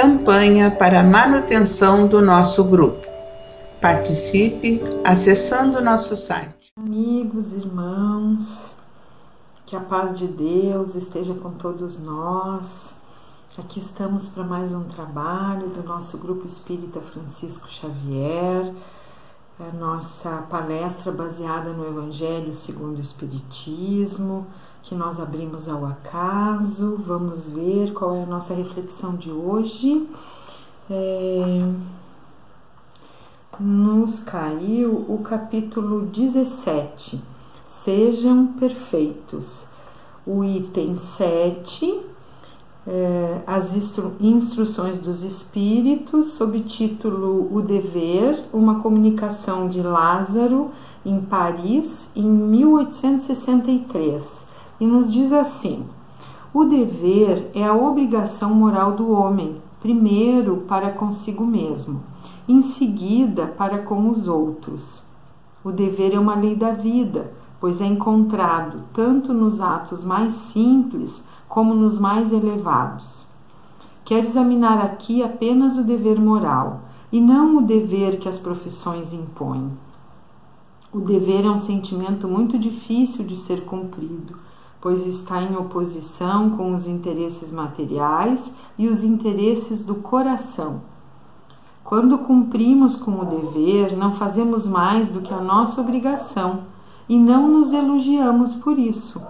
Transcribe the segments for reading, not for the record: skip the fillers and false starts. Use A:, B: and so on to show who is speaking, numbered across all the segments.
A: campanha para a manutenção do nosso grupo. Participe acessando o nosso site.
B: Amigos, irmãos, que a paz de Deus esteja com todos nós. Aqui estamos para mais um trabalho do nosso Grupo Espírita Francisco Xavier, a nossa palestra baseada no Evangelho segundo o Espiritismo, que nós abrimos ao acaso. Vamos ver qual é a nossa reflexão de hoje. Nos caiu o capítulo 17, Sejam Perfeitos. O item 7, as instruções dos Espíritos, sob título O Dever, uma comunicação de Lázaro em Paris, em 1863. E nos diz assim: o dever é a obrigação moral do homem, primeiro para consigo mesmo, em seguida para com os outros. O dever é uma lei da vida, pois é encontrado tanto nos atos mais simples como nos mais elevados. Quero examinar aqui apenas o dever moral, e não o dever que as profissões impõem. O dever é um sentimento muito difícil de ser cumprido, pois está em oposição com os interesses materiais e os interesses do coração. Quando cumprimos com o dever, não fazemos mais do que a nossa obrigação e não nos elogiamos por isso.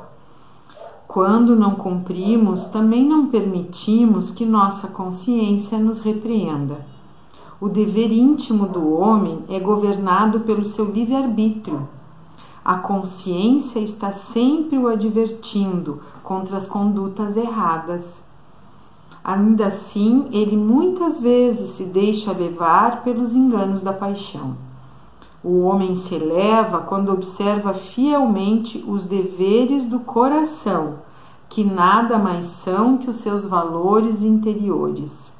B: Quando não cumprimos, também não permitimos que nossa consciência nos repreenda. O dever íntimo do homem é governado pelo seu livre-arbítrio. A consciência está sempre o advertindo contra as condutas erradas. Ainda assim, ele muitas vezes se deixa levar pelos enganos da paixão. O homem se eleva quando observa fielmente os deveres do coração, que nada mais são que os seus valores interiores.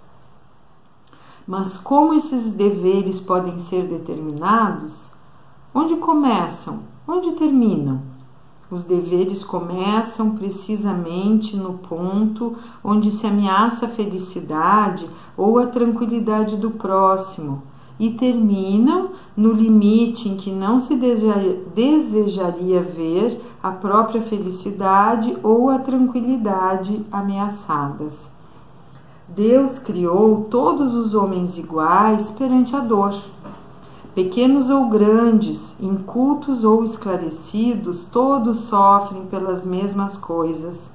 B: Mas como esses deveres podem ser determinados? Onde começam? Onde terminam? Os deveres começam precisamente no ponto onde se ameaça a felicidade ou a tranquilidade do próximo e terminam no limite em que não se desejaria ver a própria felicidade ou a tranquilidade ameaçadas. Deus criou todos os homens iguais perante a dor. Pequenos ou grandes, incultos ou esclarecidos, todos sofrem pelas mesmas coisas,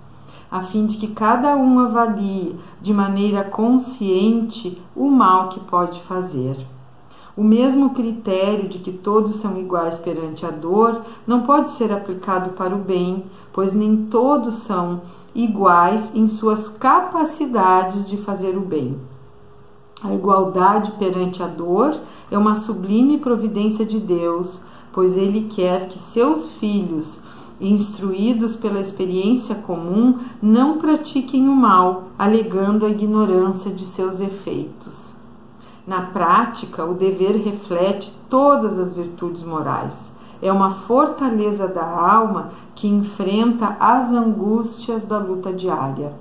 B: a fim de que cada um avalie de maneira consciente o mal que pode fazer. O mesmo critério de que todos são iguais perante a dor não pode ser aplicado para o bem, pois nem todos são iguais em suas capacidades de fazer o bem. A igualdade perante a dor é uma sublime providência de Deus, pois Ele quer que seus filhos, instruídos pela experiência comum, não pratiquem o mal, alegando a ignorância de seus efeitos. Na prática, o dever reflete todas as virtudes morais. É uma fortaleza da alma que enfrenta as angústias da luta diária.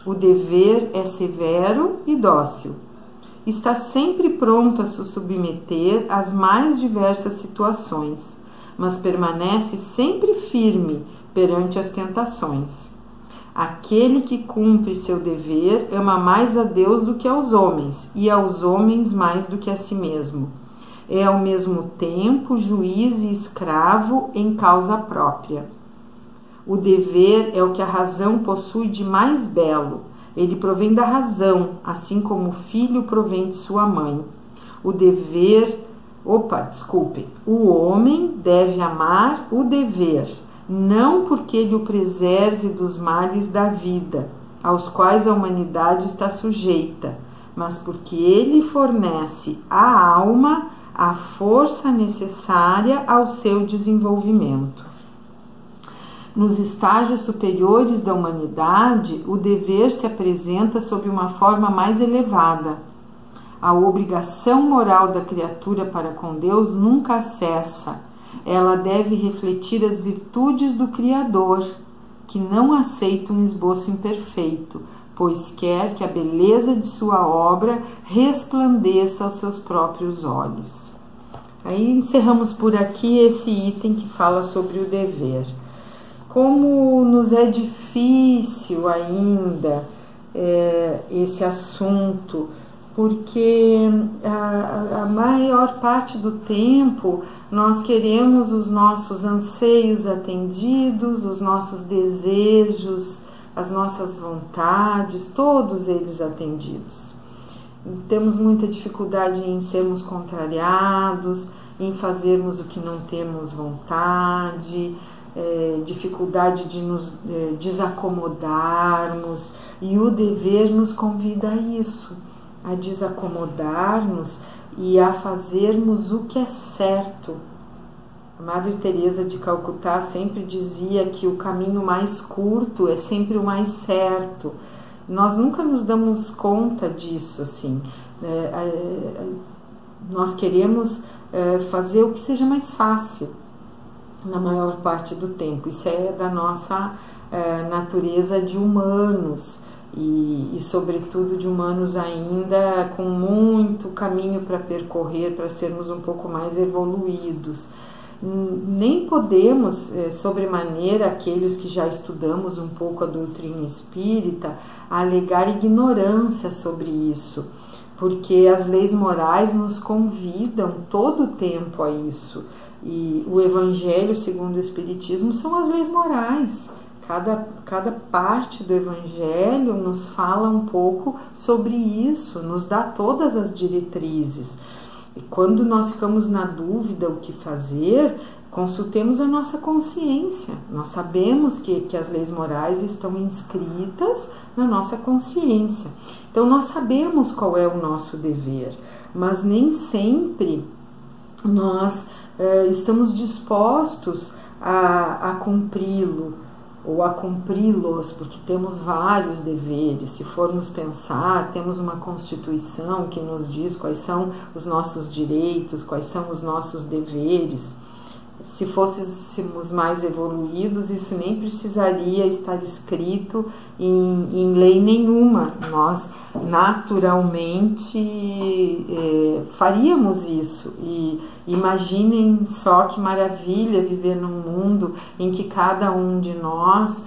B: O dever é severo e dócil. Está sempre pronto a se submeter às mais diversas situações, mas permanece sempre firme perante as tentações. Aquele que cumpre seu dever ama mais a Deus do que aos homens, e aos homens mais do que a si mesmo. É ao mesmo tempo juiz e escravo em causa própria. O dever é o que a razão possui de mais belo. Ele provém da razão, assim como o filho provém de sua mãe. O homem deve amar o dever, não porque ele o preserve dos males da vida, aos quais a humanidade está sujeita, mas porque ele fornece à alma a força necessária ao seu desenvolvimento. Nos estágios superiores da humanidade, o dever se apresenta sob uma forma mais elevada. A obrigação moral da criatura para com Deus nunca cessa. Ela deve refletir as virtudes do Criador, que não aceita um esboço imperfeito, pois quer que a beleza de sua obra resplandeça aos seus próprios olhos. Aí encerramos por aqui esse item que fala sobre o dever. Como nos é difícil ainda esse assunto, porque a maior parte do tempo nós queremos os nossos anseios atendidos, os nossos desejos, as nossas vontades, todos eles atendidos. Temos muita dificuldade em sermos contrariados, em fazermos o que não temos vontade, dificuldade de nos desacomodarmos, e o dever nos convida a isso, a desacomodarmos e a fazermos o que é certo. A Madre Teresa de Calcutá sempre dizia que o caminho mais curto é sempre o mais certo. Nós nunca nos damos conta disso, assim. Nós queremos fazer o que seja mais fácil na maior parte do tempo. Isso é da nossa natureza de humanos e sobretudo de humanos ainda com muito caminho para percorrer, para sermos um pouco mais evoluídos. Nem podemos, sobremaneira, aqueles que já estudamos um pouco a doutrina espírita, alegar ignorância sobre isso, porque as leis morais nos convidam todo o tempo a isso. E o Evangelho, segundo o Espiritismo, são as leis morais. Cada parte do Evangelho nos fala um pouco sobre isso, nos dá todas as diretrizes. E quando nós ficamos na dúvida o que fazer, consultemos a nossa consciência. Nós sabemos que as leis morais estão inscritas na nossa consciência. Então nós sabemos qual é o nosso dever, mas nem sempre nós estamos dispostos a cumpri-lo ou a cumpri-los, porque temos vários deveres. Se formos pensar, temos uma Constituição que nos diz quais são os nossos direitos, quais são os nossos deveres. Se fôssemos mais evoluídos, isso nem precisaria estar escrito em lei nenhuma. Nós naturalmente faríamos isso. E imaginem só que maravilha viver num mundo em que cada um de nós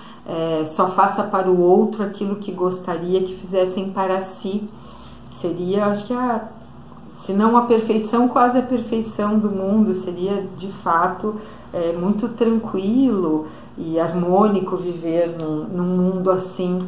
B: só faça para o outro aquilo que gostaria que fizessem para si. Seria, acho que se não a perfeição, quase a perfeição do mundo. Seria de fato muito tranquilo e harmônico viver num mundo assim,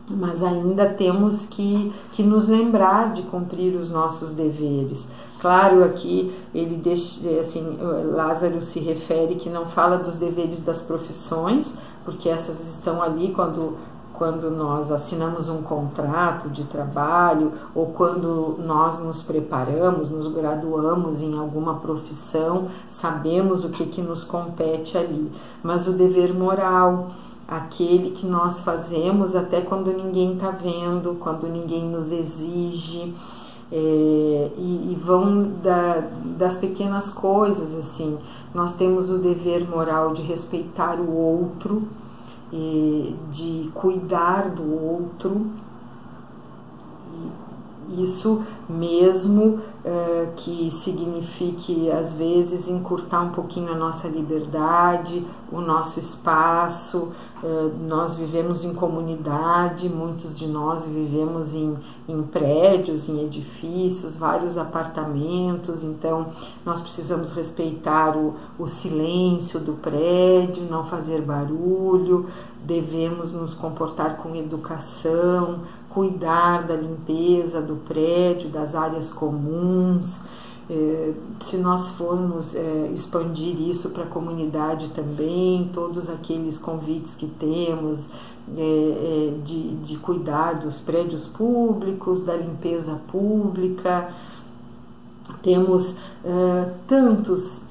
B: mas ainda temos que nos lembrar de cumprir os nossos deveres. Claro, aqui ele deixa, assim, Lázaro se refere que não fala dos deveres das profissões, porque essas estão ali quando nós assinamos um contrato de trabalho ou quando nós nos preparamos, nos graduamos em alguma profissão, sabemos o que nos compete ali. Mas o dever moral, aquele que nós fazemos até quando ninguém está vendo, quando ninguém nos exige, e vão das pequenas coisas, assim. Nós temos o dever moral de respeitar o outro, de cuidar do outro, e isso mesmo que signifique às vezes encurtar um pouquinho a nossa liberdade, o nosso espaço. Nós vivemos em comunidade, muitos de nós vivemos em prédios, em edifícios, vários apartamentos, então nós precisamos respeitar o silêncio do prédio, não fazer barulho, devemos nos comportar com educação, cuidar da limpeza do prédio, das áreas comuns. Se nós formos expandir isso para a comunidade também, todos aqueles convites que temos de cuidar dos prédios públicos, da limpeza pública, temos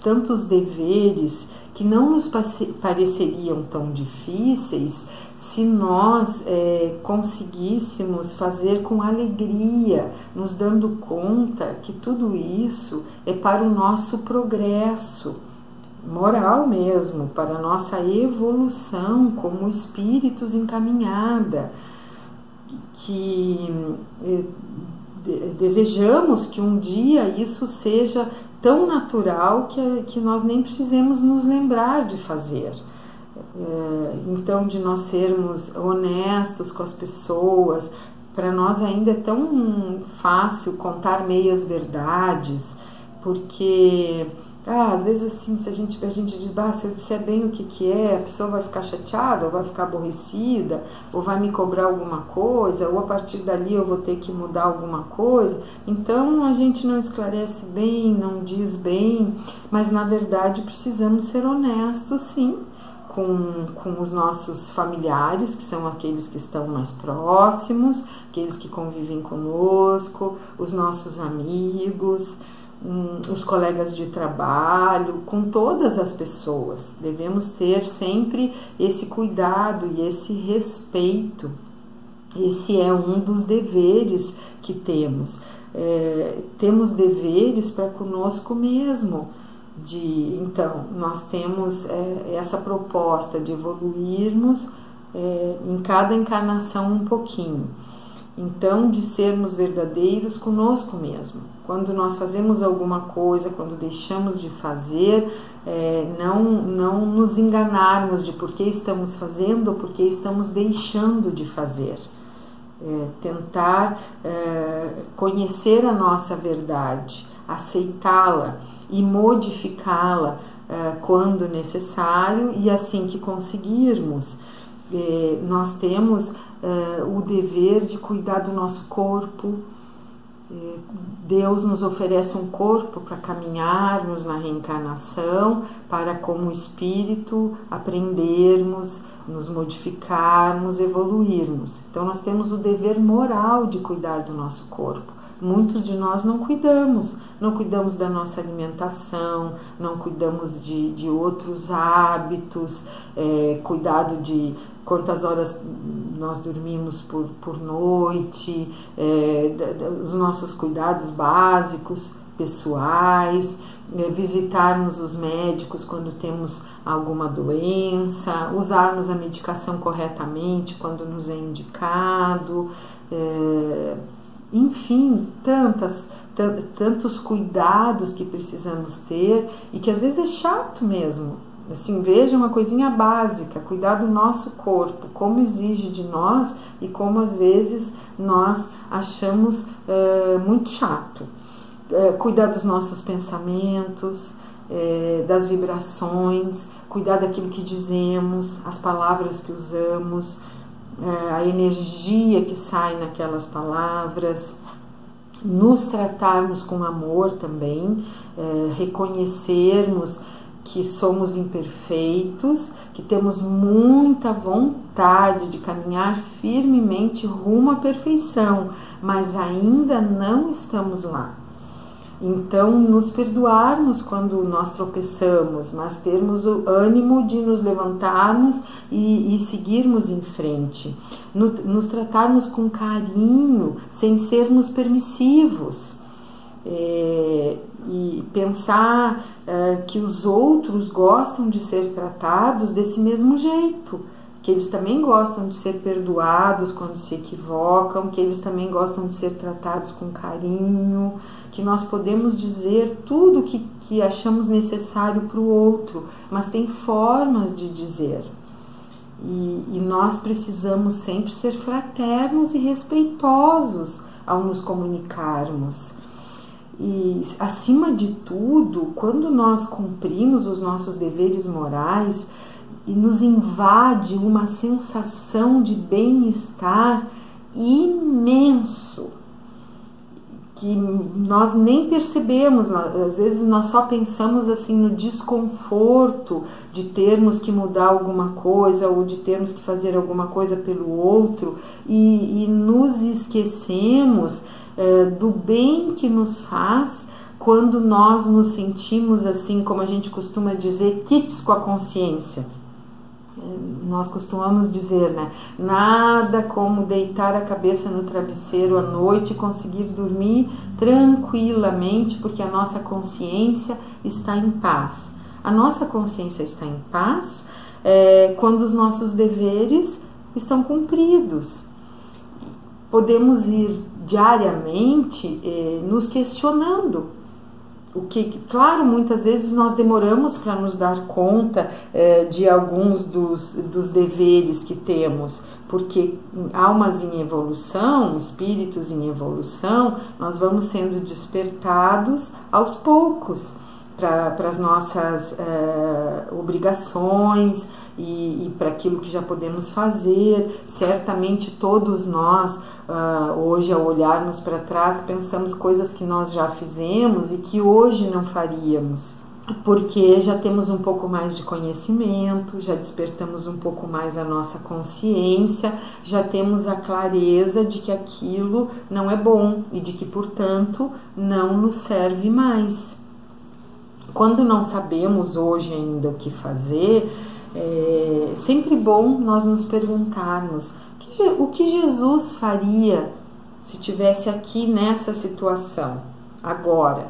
B: tantos deveres que não nos pareceriam tão difíceis se nós conseguíssemos fazer com alegria, nos dando conta que tudo isso é para o nosso progresso moral mesmo, para a nossa evolução como espíritos encaminhada. desejamos que um dia isso seja tão natural que nós nem precisemos nos lembrar de fazer. Então, de nós sermos honestos com as pessoas. Para nós ainda é tão fácil contar meias verdades, porque às vezes assim, se a gente diz, se eu disser bem o que é, a pessoa vai ficar chateada, ou vai ficar aborrecida, ou vai me cobrar alguma coisa, ou a partir dali eu vou ter que mudar alguma coisa. Então a gente não esclarece bem, não diz bem, mas na verdade precisamos ser honestos, sim, com os nossos familiares, que são aqueles que estão mais próximos, aqueles que convivem conosco, os nossos amigos, os colegas de trabalho, com todas as pessoas. Devemos ter sempre esse cuidado e esse respeito. Esse é um dos deveres que temos. Temos deveres para conosco mesmo. Então, nós temos essa proposta de evoluirmos em cada encarnação um pouquinho. Então, de sermos verdadeiros conosco mesmo. Quando nós fazemos alguma coisa, quando deixamos de fazer, não nos enganarmos de por que estamos fazendo ou por que estamos deixando de fazer. Tentar conhecer a nossa verdade, aceitá-la e modificá-la quando necessário, e assim que conseguirmos. Nós temos o dever de cuidar do nosso corpo. Deus nos oferece um corpo para caminharmos na reencarnação, para como espírito aprendermos, nos modificarmos, evoluirmos. Então nós temos o dever moral de cuidar do nosso corpo. Muitos de nós não cuidamos da nossa alimentação, não cuidamos de outros hábitos, cuidado de quantas horas nós dormimos por noite, os nossos cuidados básicos, pessoais, visitarmos os médicos quando temos alguma doença, usarmos a medicação corretamente quando nos é indicado, enfim, tantos cuidados que precisamos ter e que às vezes é chato mesmo. Assim, veja uma coisinha básica, cuidar do nosso corpo, como exige de nós e como às vezes nós achamos muito chato. Cuidar dos nossos pensamentos, das vibrações, cuidar daquilo que dizemos, as palavras que usamos, a energia que sai naquelas palavras, nos tratarmos com amor também, reconhecermos que somos imperfeitos, que temos muita vontade de caminhar firmemente rumo à perfeição, mas ainda não estamos lá. Então, nos perdoarmos quando nós tropeçamos, mas termos o ânimo de nos levantarmos e seguirmos em frente. Nos tratarmos com carinho, sem sermos permissivos. E pensar que os outros gostam de ser tratados desse mesmo jeito, que eles também gostam de ser perdoados quando se equivocam, que eles também gostam de ser tratados com carinho, que nós podemos dizer tudo que achamos necessário para o outro, mas tem formas de dizer. E nós precisamos sempre ser fraternos e respeitosos ao nos comunicarmos. E, acima de tudo, quando nós cumprimos os nossos deveres morais e nos invade uma sensação de bem-estar imenso, que nós nem percebemos, às vezes nós só pensamos assim no desconforto de termos que mudar alguma coisa ou de termos que fazer alguma coisa pelo outro e nos esquecemos do bem que nos faz quando nós nos sentimos assim, como a gente costuma dizer, quites com a consciência. Nós costumamos dizer, né? Nada como deitar a cabeça no travesseiro à noite e conseguir dormir tranquilamente, porque a nossa consciência está em paz. A nossa consciência está em paz quando os nossos deveres estão cumpridos. podemos ir diariamente nos questionando. Claro, muitas vezes nós demoramos para nos dar conta de alguns dos deveres que temos, porque almas em evolução, espíritos em evolução, nós vamos sendo despertados aos poucos para as nossas obrigações e para aquilo que já podemos fazer. Certamente todos nós, hoje, ao olharmos para trás, pensamos coisas que nós já fizemos e que hoje não faríamos, porque já temos um pouco mais de conhecimento, já despertamos um pouco mais a nossa consciência, já temos a clareza de que aquilo não é bom e de que, portanto, não nos serve mais. Quando não sabemos hoje ainda o que fazer, é sempre bom nós nos perguntarmos o que Jesus faria se estivesse aqui nessa situação, agora.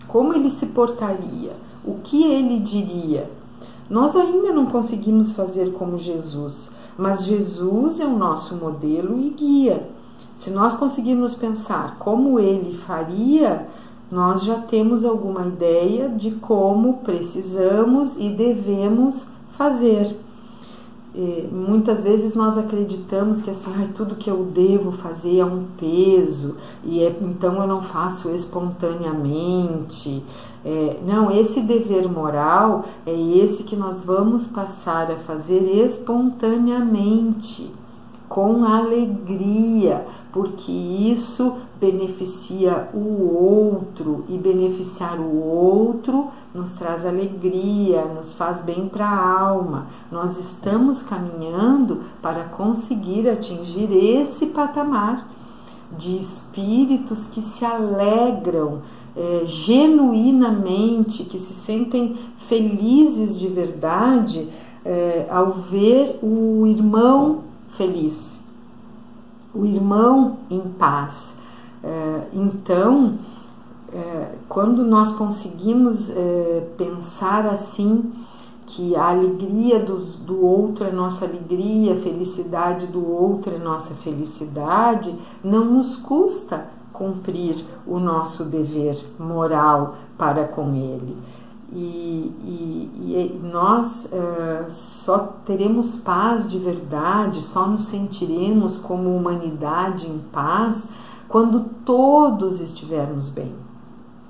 B: Como ele se portaria? O que ele diria? Nós ainda não conseguimos fazer como Jesus, mas Jesus é o nosso modelo e guia. Se nós conseguirmos pensar como ele faria, nós já temos alguma ideia de como precisamos e devemos fazer. Muitas vezes nós acreditamos que assim, tudo que eu devo fazer é um peso e então eu não faço espontaneamente. Não, esse dever moral é esse que nós vamos passar a fazer espontaneamente, com alegria, porque isso beneficia o outro, e beneficiar o outro nos traz alegria, nos faz bem para a alma. Nós estamos caminhando para conseguir atingir esse patamar de espíritos que se alegram genuinamente, que se sentem felizes de verdade ao ver o irmão feliz, o irmão em paz. Então, quando nós conseguimos pensar assim, que a alegria do outro é nossa alegria, a felicidade do outro é nossa felicidade, não nos custa cumprir o nosso dever moral para com ele. E nós só teremos paz de verdade, só nos sentiremos como humanidade em paz quando todos estivermos bem,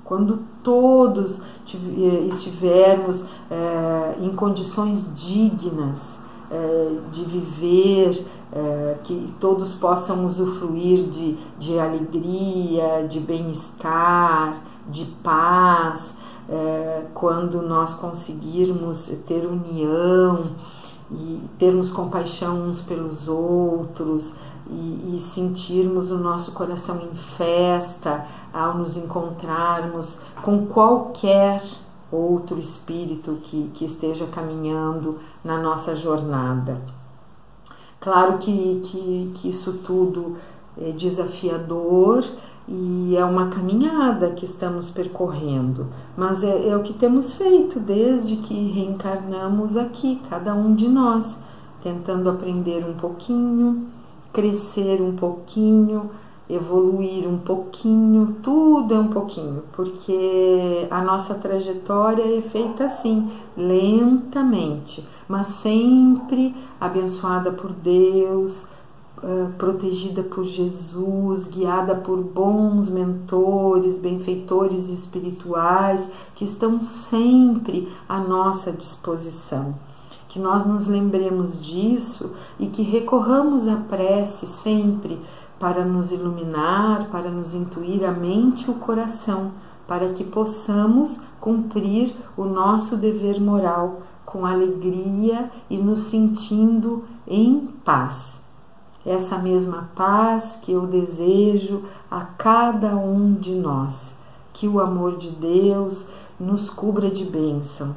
B: quando todos estivermos em condições dignas de viver, que todos possam usufruir de alegria, de bem-estar, de paz. Quando nós conseguirmos ter união e termos compaixão uns pelos outros e sentirmos o nosso coração em festa ao nos encontrarmos com qualquer outro espírito que esteja caminhando na nossa jornada. Claro que isso tudo é desafiador e é uma caminhada que estamos percorrendo, mas é o que temos feito desde que reencarnamos aqui, cada um de nós, tentando aprender um pouquinho, crescer um pouquinho, evoluir um pouquinho, tudo é um pouquinho, porque a nossa trajetória é feita assim, lentamente, mas sempre abençoada por Deus, protegida por Jesus, guiada por bons mentores, benfeitores espirituais que estão sempre à nossa disposição. Que nós nos lembremos disso e que recorramos à prece sempre para nos iluminar, para nos intuir a mente e o coração, para que possamos cumprir o nosso dever moral com alegria e nos sentindo em paz. Essa mesma paz que eu desejo a cada um de nós. Que o amor de Deus nos cubra de bênção.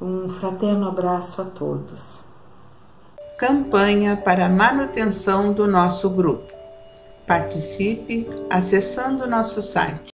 B: Um fraterno abraço a todos.
A: Campanha para a manutenção do nosso grupo. Participe acessando nosso site